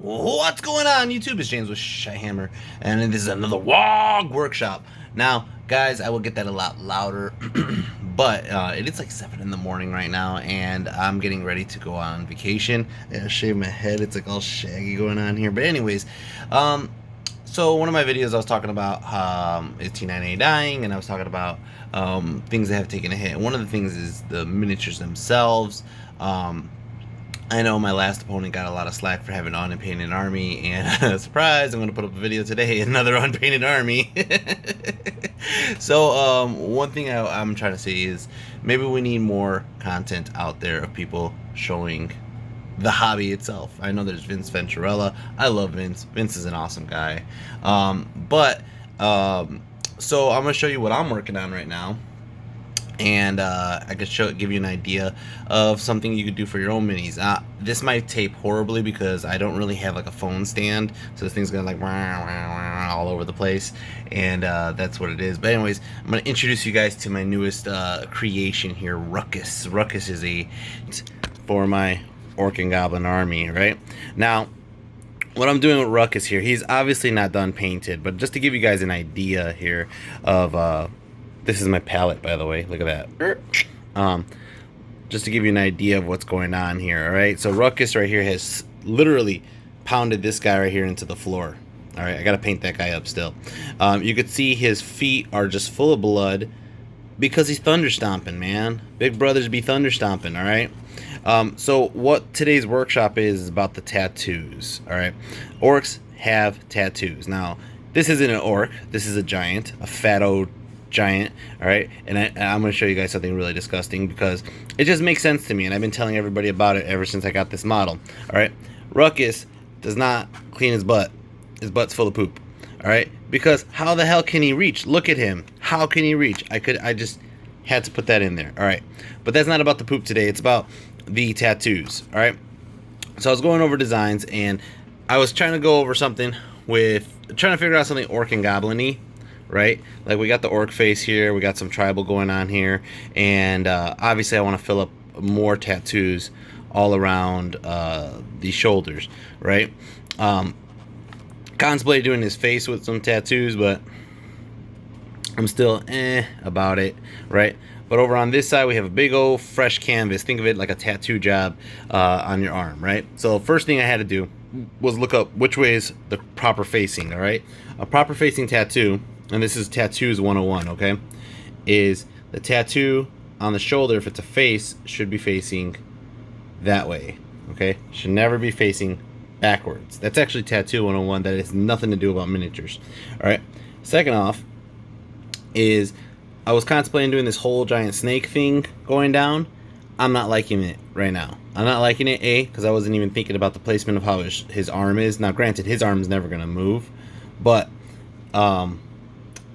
What's going on YouTube? It's James with ChiHammer, and this is another Waaaggghh Workshop. Now, guys, I will get that a lot louder, but it is like 7 in the morning right now, and I'm getting ready to go on vacation. I gotta shave my head, it's like all shaggy going on here. But anyways, so one of my videos I was talking about is T9A dying, and I was talking about things that have taken a hit. And one of the things is the miniatures themselves. I know my last opponent got a lot of slack for having an unpainted army, and surprise, I'm going to put up a video today, another unpainted army. So, one thing I'm trying to say is maybe we need more content out there of people showing the hobby itself. I know there's Vince Venturella. I love Vince. Vince is an awesome guy. So I'm going to show you what I'm working on right now. And I could give you an idea of something you could do for your own minis. This might tape horribly because I don't really have like a phone stand, so this thing's gonna like all over the place, and that's what it is. But anyways, I'm gonna introduce you guys to my newest creation here, Ruckus. Ruckus is for my Orc and Goblin army. Right now, what I'm doing with Ruckus here, he's obviously not done painted, but just to give you guys an idea here of this is my palette, by the way. Look at that. Just to give you an idea of what's going on here, all right? So Ruckus right here has literally pounded this guy right here into the floor. All right, I got to paint that guy up still. You could see his feet are just full of blood because he's thunder stomping, man. Big brothers be thunder stomping, all right? So what today's workshop is about the tattoos, all right? Orcs have tattoos. Now, this isn't an orc. This is a giant, a fat old giant, all right? And I'm going to show you guys something really disgusting because it just makes sense to me, and I've been telling everybody about it ever since I got this model, all right? Ruckus does not clean his butt. His butt's full of poop, all right? Because how the hell can he reach? Look at him. How can he reach? I just had to put that in there, all right? But that's not about the poop today. It's about the tattoos, all right? So I was going over designs, and I was trying to go over something trying to figure out something Orc and Goblin-y, right? Like we got the orc face here, we got some tribal going on here, and obviously I want to fill up more tattoos all around the shoulders, right? Contemplated doing his face with some tattoos, but I'm still about it, right? But over on this side we have a big old fresh canvas. Think of it like a tattoo job on your arm, right? So first thing I had to do was look up which way is the proper facing, all right? A proper facing tattoo, and this is Tattoos 101, okay, is the tattoo on the shoulder, if it's a face, should be facing that way, okay? Should never be facing backwards. That's actually Tattoo 101. That has nothing to do about miniatures, all right? Second off is I was contemplating doing this whole giant snake thing going down. I'm not liking it right now. I'm not liking it, because I wasn't even thinking about the placement of how his arm is. Now, granted, his arm is never going to move, but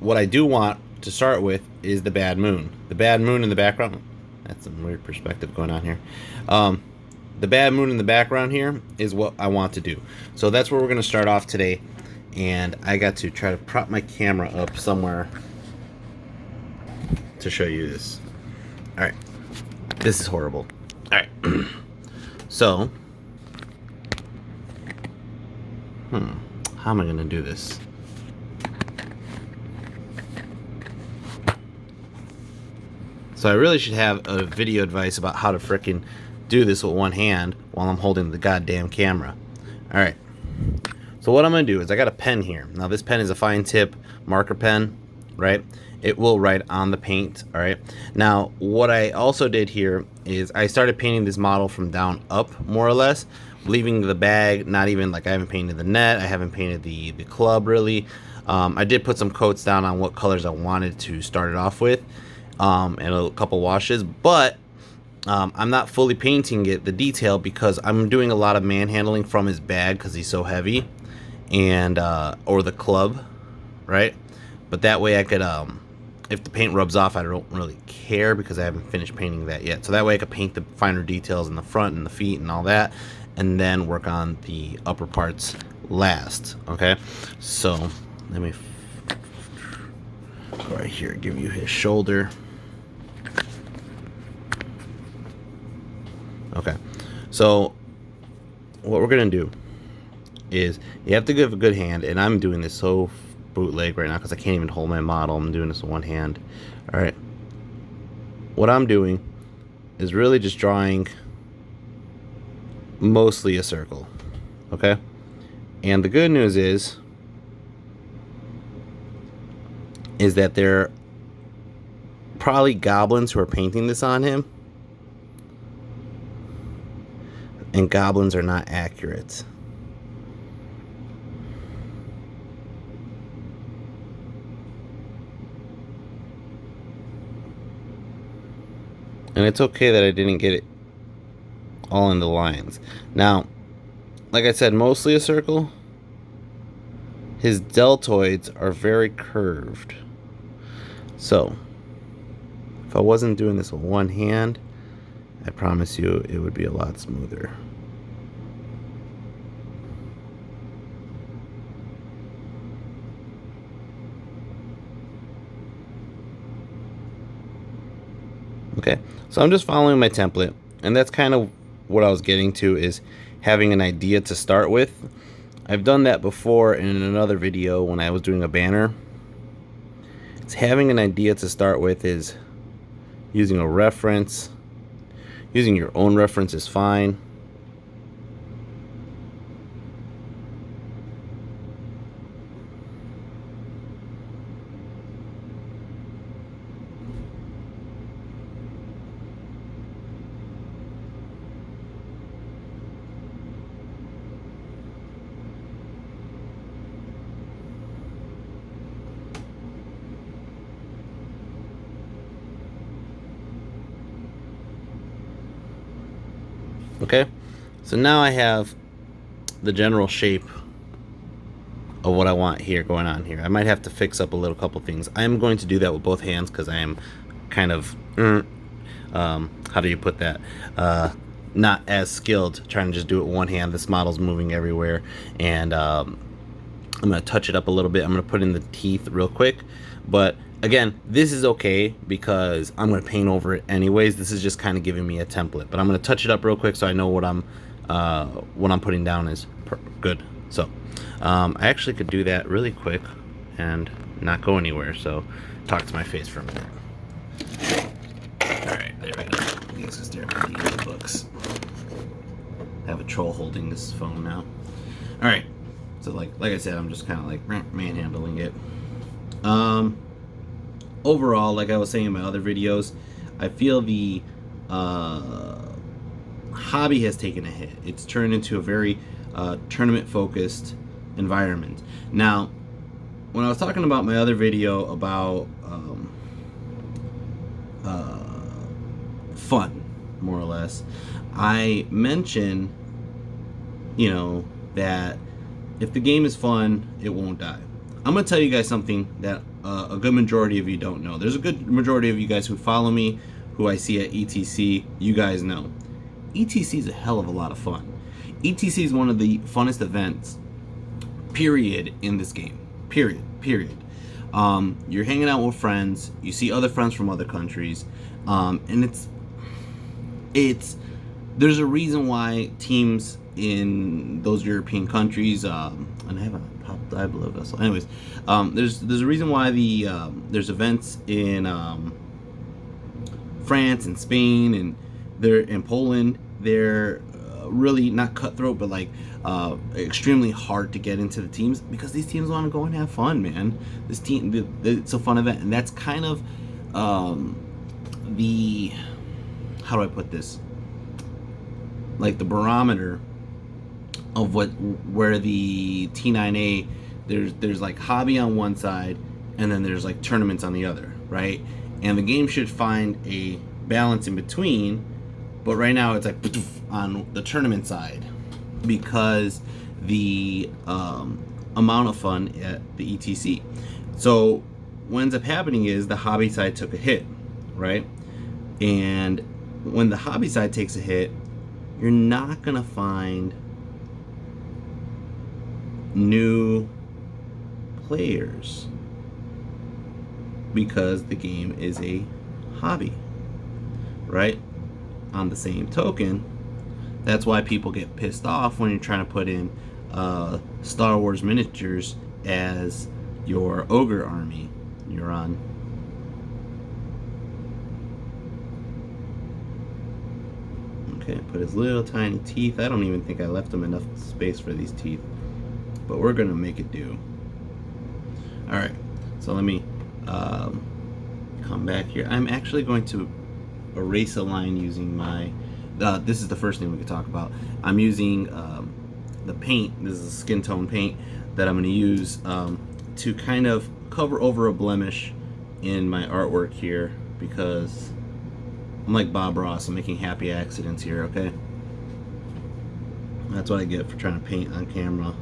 what I do want to start with is the bad moon. The bad moon in the background. That's some weird perspective going on here. The bad moon in the background here is what I want to do. So that's where we're going to start off today. And I got to try to prop my camera up somewhere to show you this. All right. This is horrible. All right. So, how am I going to do this? So I really should have a video advice about how to frickin' do this with one hand while I'm holding the goddamn camera. All right. So what I'm going to do is I got a pen here. Now this pen is a fine tip marker pen, right? It will write on the paint, all right? Now what I also did here is I started painting this model from down up, more or less, leaving the bag, not even like I haven't painted the net, I haven't painted the club really. I did put some coats down on what colors I wanted to start it off with. And a couple washes, but I'm not fully painting the detail because I'm doing a lot of manhandling from his bag because he's so heavy, and or the club, right? But that way I could, if the paint rubs off, I don't really care because I haven't finished painting that yet. So that way I could paint the finer details in the front and the feet and all that, and then work on the upper parts last, okay? So let me go right here, give you his shoulder. Okay, so what we're gonna do is you have to give a good hand, and I'm doing this so bootleg right now because I can't even hold my model. I'm doing this with one hand. All right, what I'm doing is really just drawing mostly a circle, okay? And the good news is that there are probably goblins who are painting this on him, and goblins are not accurate. And it's okay that I didn't get it all in the lines. Now, like I said, mostly a circle. His deltoids are very curved. So, if I wasn't doing this with one hand, I promise you it would be a lot smoother. Okay, so I'm just following my template, and that's kind of what I was getting to, is having an idea to start with. I've done that before in another video when I was doing a banner. It's having an idea to start with is using a reference. Using your own reference is fine. Okay, so now I have the general shape of what I want here going on here. I might have to fix up a couple things. I am going to do that with both hands because I am kind of how do you put that, not as skilled trying to just do it with one hand. This model's moving everywhere, and I'm gonna touch it up a little bit. I'm gonna put in the teeth real quick, but again, this is okay because I'm going to paint over it anyways. This is just kind of giving me a template, but I'm going to touch it up real quick so I know what I'm putting down is good. So I actually could do that really quick and not go anywhere. So talk to my face for a minute. All right, there we go. You guys can stare at me in the books. I have a troll holding this phone now. All right, so like I said, I'm just kind of like manhandling it. Overall, like I was saying in my other videos, I feel the hobby has taken a hit. It's turned into a very tournament-focused environment. Now, when I was talking about my other video about fun, more or less, I mentioned, you know, that if the game is fun, it won't die. I'm going to tell you guys something that a good majority of you don't know. There's a good majority of you guys who follow me, who I see at ETC. You guys know. ETC is a hell of a lot of fun. ETC is one of the funnest events, period, in this game. Period. You're hanging out with friends. You see other friends from other countries. And there's a reason why teams in those European countries, and I have a popped eye blood vessel. Anyways, there's a reason why there's events in France and Spain, and they're in Poland. They're really not cutthroat, but like extremely hard to get into the teams because these teams want to go and have fun, man. It's a fun event, and that's kind of the, how do I put this? Like the barometer of where the T9A, there's like hobby on one side, and then there's like tournaments on the other, right? And the game should find a balance in between, but right now it's like on the tournament side because the amount of fun at the ETC. So what ends up happening is the hobby side took a hit, right? And when the hobby side takes a hit, you're not gonna find new players because the game is a hobby, right? On the same token, that's why people get pissed off when you're trying to put in Star Wars miniatures as your ogre army you're on. Okay, put his little tiny teeth. I don't even think I left him enough space for these teeth, but we're gonna make it do. Alright, so let me come back here. I'm actually going to erase a line using my this is the first thing we could talk about. I'm using the paint. This is a skin tone paint that I'm going to use to kind of cover over a blemish in my artwork here, because I'm like Bob Ross. I'm making happy accidents here, okay? That's what I get for trying to paint on camera.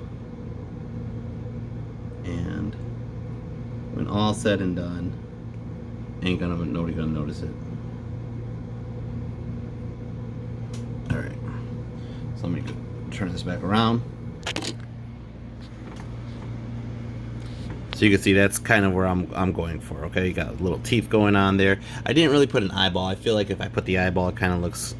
And when all said and done, nobody gonna notice it. Alright, so let me turn this back around. So you can see that's kind of where I'm going for, okay? You got little teeth going on there. I didn't really put an eyeball. I feel like if I put the eyeball, it kind of looks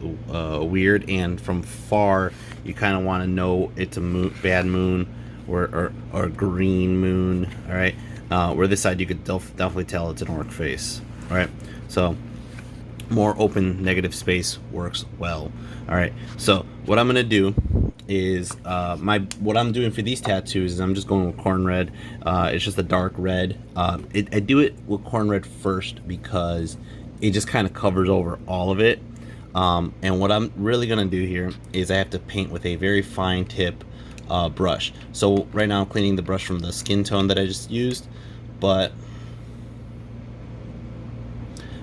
weird, and from far, you kind of want to know it's a bad moon or green moon, all right? Where this side, you could definitely tell it's an orc face, all right? So more open negative space works well. All right, so what I'm gonna do is what I'm doing for these tattoos is I'm just going with corn red. It's just a dark red. I do it with corn red first because it just kind of covers over all of it. And what I'm really gonna do here is I have to paint with a very fine tip brush. So right now I'm cleaning the brush from the skin tone that I just used, but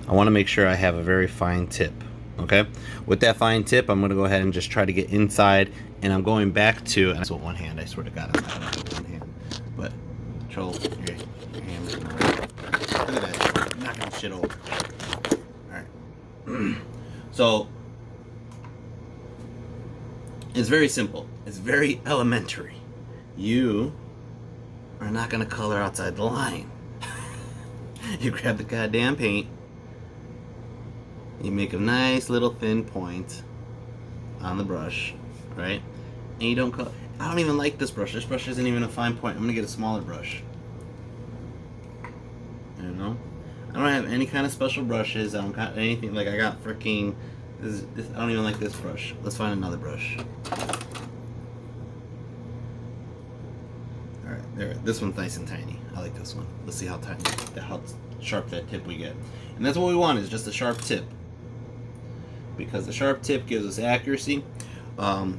I want to make sure I have a very fine tip. Okay, with that fine tip, I'm going to go ahead and just try to get inside, and I'm going back to, and that's with one hand, I swear to God, I'm not with one hand, but control your hand. Look at that, knocking shit over. Alright, so it's very simple, it's very elementary. You are not going to color outside the line. You grab the goddamn paint, you make a nice little thin point on the brush, right? And you don't cut. I don't even like this brush. This brush isn't even a fine point. I'm gonna get a smaller brush. You know, I don't have any kind of special brushes. I don't got anything. Like I got freaking. This. I don't even like this brush. Let's find another brush. All right, there. This one's nice and tiny. I like this one. Let's see how tiny, how sharp that tip we get. And that's what we want, is just a sharp tip, because the sharp tip gives us accuracy. A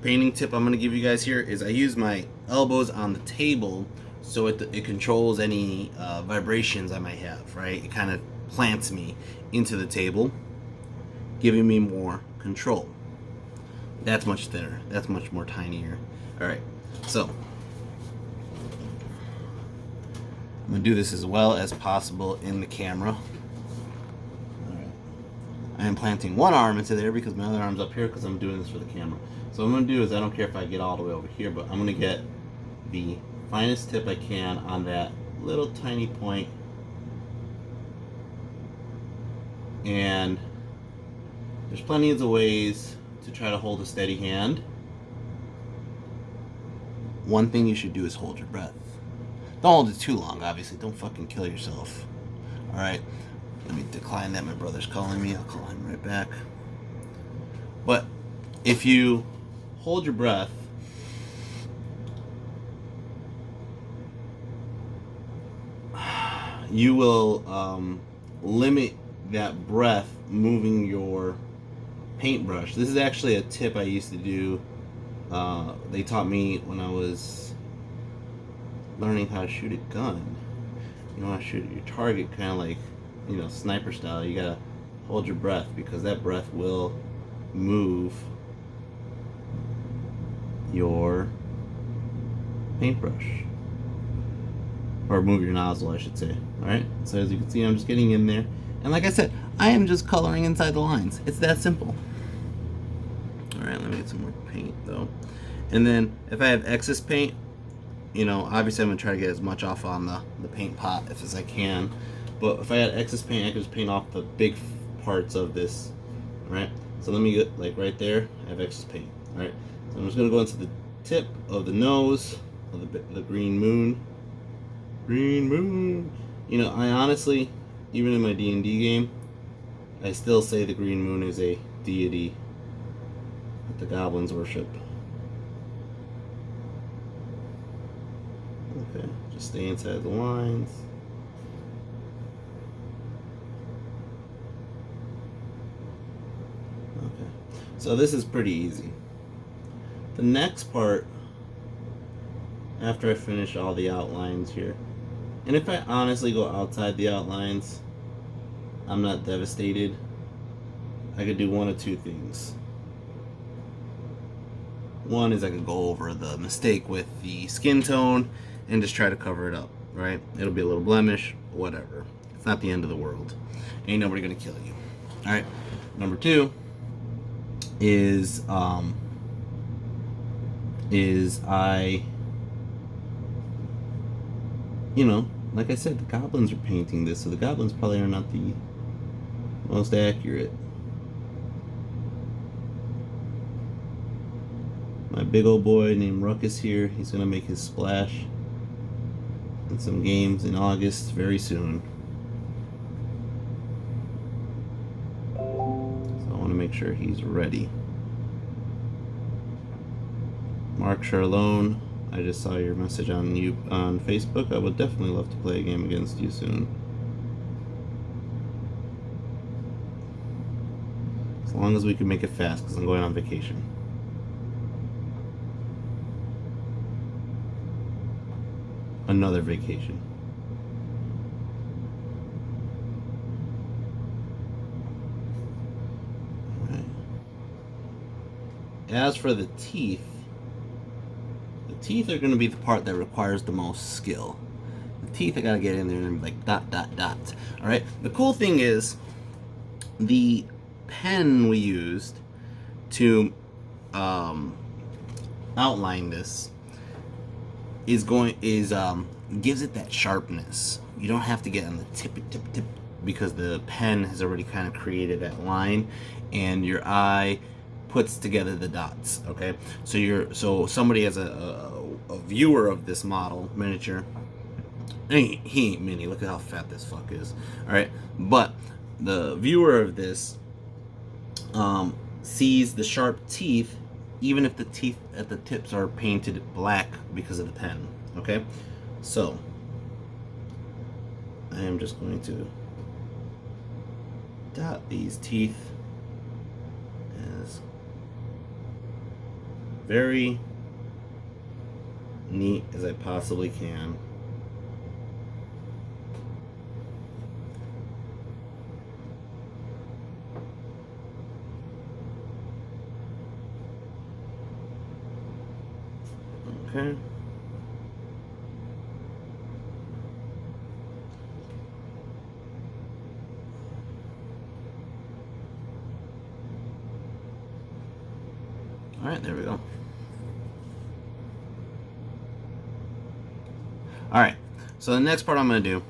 painting tip I'm going to give you guys here is I use my elbows on the table so it controls any vibrations I might have, right? It kind of plants me into the table, giving me more control. That's much thinner. That's much more tinier. Alright, so I'm going to do this as well as possible in the camera. I am planting one arm into there because my other arm's up here because I'm doing this for the camera. So what I'm going to do is, I don't care if I get all the way over here, but I'm going to get the finest tip I can on that little tiny point. And there's plenty of ways to try to hold a steady hand. One thing you should do is hold your breath. Don't hold it too long, obviously. Don't fucking kill yourself. Alright? Let me decline that. My brother's calling me. I'll call him right back. But if you hold your breath, you will limit that breath moving your paintbrush. This is actually a tip I used to do. They taught me when I was learning how to shoot a gun. You want to shoot your target kind of like, you know, sniper style. You gotta hold your breath, because that breath will move your paintbrush, or move your nozzle, I should say. Alright, so as you can see, I'm just getting in there, and like I said, I am just coloring inside the lines. It's that simple. Alright, let me get some more paint though. And then if I have excess paint, you know, obviously I'm gonna try to get as much off on the paint pot as I can. But if I had excess paint, I could just paint off the big parts of this, right? So let me get, like right there, I have excess paint, right? So I'm just gonna go into tip of the nose of the green moon. Green moon. You know, I honestly, even in my D&D game, I still say the green moon is a deity that the goblins worship. Okay, just stay inside the lines. Okay, so this is pretty easy. The next part, after I finish all the outlines here, and if I honestly go outside the outlines, I'm not devastated. I could do one of two things. One is I could go over the mistake with the skin tone and just try to cover it up, right? It'll be a little blemish, whatever. It's not the end of the world. Ain't nobody gonna kill you. All right. Number two is I, you know, like I said, the goblins are painting this, so the goblins probably are not the most accurate. My big old boy named Ruckus here, he's gonna make his splash in some games in August very soon. So I want to make sure he's ready. Mark Charlone, I just saw your message on Facebook. I would definitely love to play a game against you soon. As long as we can make it fast, because I'm going on vacation. Another vacation. All right. As for the teeth are going to be the part that requires the most skill. The teeth, I got to get in there and be like dot, dot, dot. All right. The cool thing is the pen we used to outline this gives it that sharpness. You don't have to get on the tip because the pen has already kind of created that line, and your eye puts together the dots. Okay, so somebody as a viewer of this model miniature, he ain't mini. Look at how fat this fuck is. All right, but the viewer of this sees the sharp teeth, even if the teeth at the tips are painted black because of the pen. Okay, so I am just going to dot these teeth as very neat as I possibly can. Okay. All right, there we go. All right, so the next part I'm going to do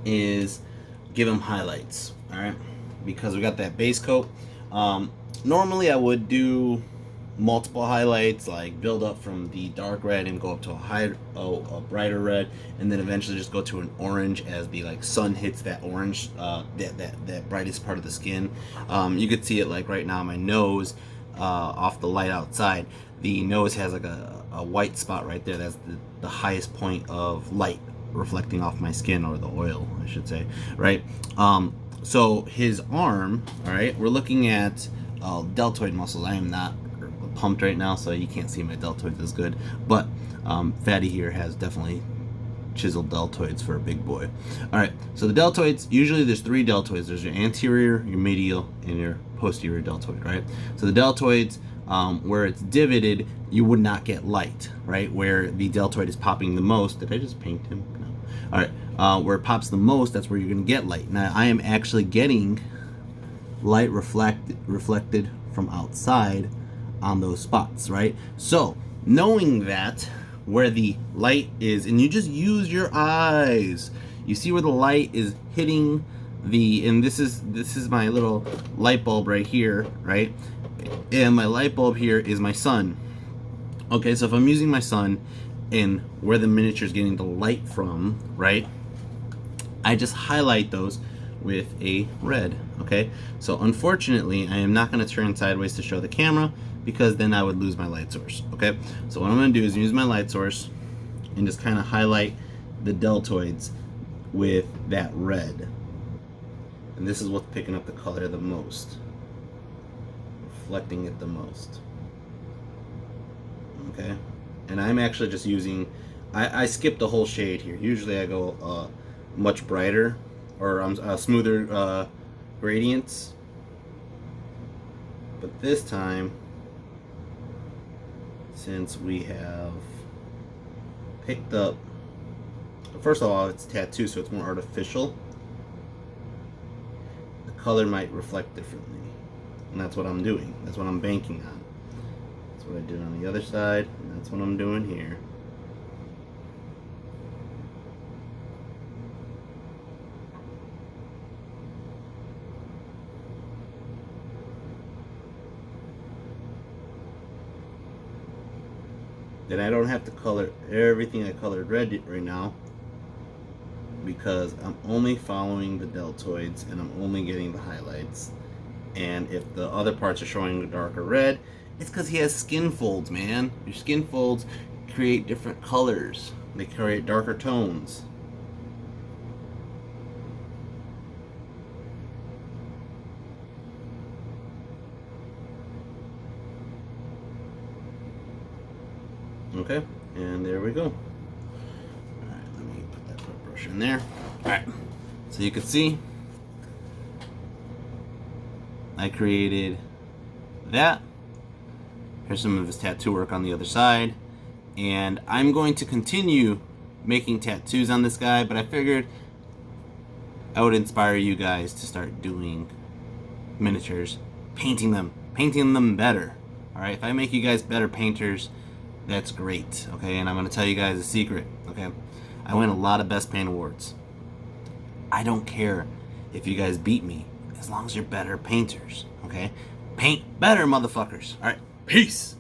is give them highlights. All right, because we got that base coat. Normally I would do multiple highlights, like build up from the dark red and go up to a brighter red, and then eventually just go to an orange as the sun hits that orange, that brightest part of the skin. You could see it like right now, my nose, off the light outside, the nose has like a white spot right there. That's the highest point of light reflecting off my skin, or the oil I should say, right? So his arm, all right, we're looking at deltoid muscles. I am not pumped right now, so you can't see my deltoids as good, but Fatty here has definitely chiseled deltoids for a big boy. All right, so the deltoids, usually there's three deltoids. There's your anterior, your medial, and your posterior deltoid, right? So the deltoids, where it's divoted, you would not get light, right? Where the deltoid is popping the most. Did I just paint him? No. All right, where it pops the most, that's where you're gonna get light. Now I am actually getting light reflected from outside on those spots, right? So knowing that, where the light is, and you just use your eyes, you see where the light is hitting and this is my little light bulb right here, right? And my light bulb here is my sun. Okay, so if I'm using my sun and where the miniature is getting the light from, right, I just highlight those with a red. Okay, so unfortunately I am not going to turn sideways to show the camera because then I would lose my light source. Okay, so what I'm going to do is use my light source and just kind of highlight the deltoids with that red, and this is what's picking up the color the most, reflecting it the most. Okay, and I'm actually just using, I skipped the whole shade here. Usually I go much brighter or smoother gradients, but this time, since we have picked up, first of all, it's tattoo, so it's more artificial, the color might reflect differently, and that's what I'm doing. That's what I'm banking on. That's what I did on the other side, and that's what I'm doing here. Then I don't have to color everything I colored red right now because I'm only following the deltoids and I'm only getting the highlights. And if the other parts are showing a darker red, it's because he has skin folds, man. Your skin folds create different colors. They create darker tones. Okay, and there we go. Alright, let me put that brush in there. Alright, so you can see I created that. Here's some of his tattoo work on the other side. And I'm going to continue making tattoos on this guy, but I figured I would inspire you guys to start doing miniatures, painting them better. Alright, if I make you guys better painters, that's great. Okay, and I'm going to tell you guys a secret. Okay, I win a lot of Best Paint Awards. I don't care if you guys beat me, as long as you're better painters. Okay, paint better, motherfuckers. Alright, peace.